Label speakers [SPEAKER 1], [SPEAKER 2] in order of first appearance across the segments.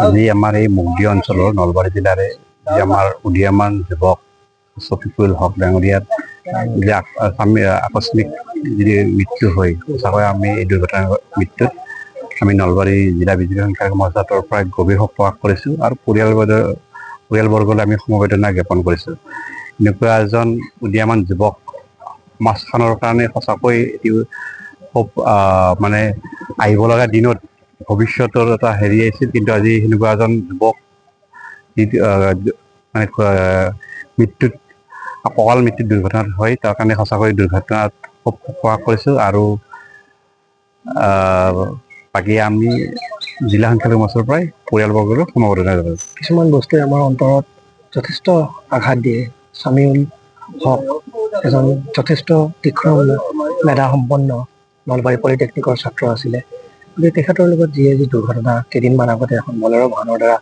[SPEAKER 1] আজি আমাৰ এই মুগদী অঞ্চলৰ নলবাৰী জিলাৰে যে আমাৰ উদীয়মান যুৱক শফিকুল হক ডাঙৰীয়াত যে আকস্মিক যদি মৃত্যু হয়, সঁচাকৈ আমি এই দুৰ্ঘটনাৰ মৃত্যুত আমি নলবাৰী জিলা বিজেপি সংখ্যালঘু মৰ্চাটোৰ পৰা গভীৰ শোক প্ৰকাশ কৰিছোঁ আৰু পৰিয়ালবৰ্গলৈ আমি সমবেদনা জ্ঞাপন কৰিছোঁ। এনেকুৱা এজন উদীয়মান যুৱক সমাজখনৰ কাৰণে সঁচাকৈ এটি খুব মানে আহিব লগা দিনত ভৱিষ্যতৰ এটা হেৰি আছিল, কিন্তু আজি সেনেকুৱা এজন যুৱক মানে মৃত্যুত অকাল মৃত্যুত দুৰ্ঘটনাত হয়, তাৰ কাৰণে সঁচাকৈ দুৰ্ঘটনাত খুব প্ৰকাশ কৰিছোঁ। আৰু বাকী আমি জিলা সংখ্যালঘু মৰ্চাৰ পৰাই পৰিয়ালবৰ্গলৈ সমবেদনা জনাইছোঁ।
[SPEAKER 2] কিছুমান বস্তুৱে আমাৰ অন্তৰত যথেষ্ট আঘাত দিয়ে। চামিউল হক এজন যথেষ্ট তীক্ষ্ণ মেধাসম্পন্ন নলবাৰী পলিটেকনিকৰ ছাত্ৰ আছিলে। গতিকে তেখেতৰ লগত যি দুৰ্ঘটনা কেইদিনমান আগতে এখন বলেৰ' বাহনৰ দ্বাৰা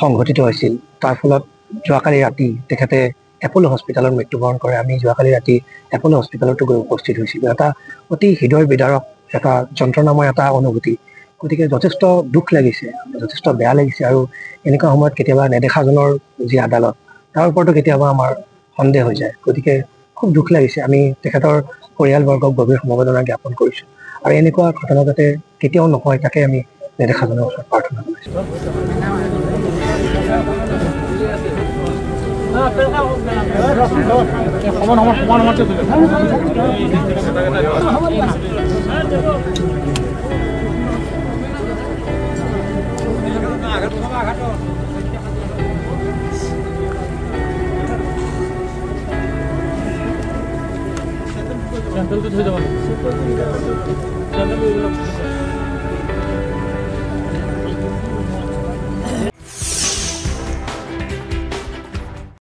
[SPEAKER 2] সংঘটিত হৈছিল, তাৰ ফলত যোৱাকালি ৰাতি তেখেতে এপ'ল' হস্পিটেলত মৃত্যুবৰণ কৰে। আমি যোৱাকালি ৰাতি এপ'ল' হস্পিটেলতো গৈ উপস্থিত হৈছিলোঁ। এটা অতি হৃদয় বিদাৰক এটা যন্ত্ৰণাময় এটা অনুভূতি। গতিকে যথেষ্ট দুখ লাগিছে, যথেষ্ট বেয়া লাগিছে। আৰু এনেকুৱা সময়ত কেতিয়াবা নেদেখাজনৰ যি আদালত, তাৰ ওপৰতো কেতিয়াবা আমাৰ সন্দেহ হৈ যায়। গতিকে খুব দুখ লাগিছে। আমি তেখেতৰ পৰিয়ালবৰ্গক গভীৰ সমবেদনা জ্ঞাপন কৰিছোঁ আৰু এনেকুৱা ঘটনা যাতে কেতিয়াও নহয় তাকে আমি নেদেখাজনৰ ওচৰত প্ৰাৰ্থনা কৰিছোঁ।
[SPEAKER 3] চেন্ট্ৰেলটো থৈ যাব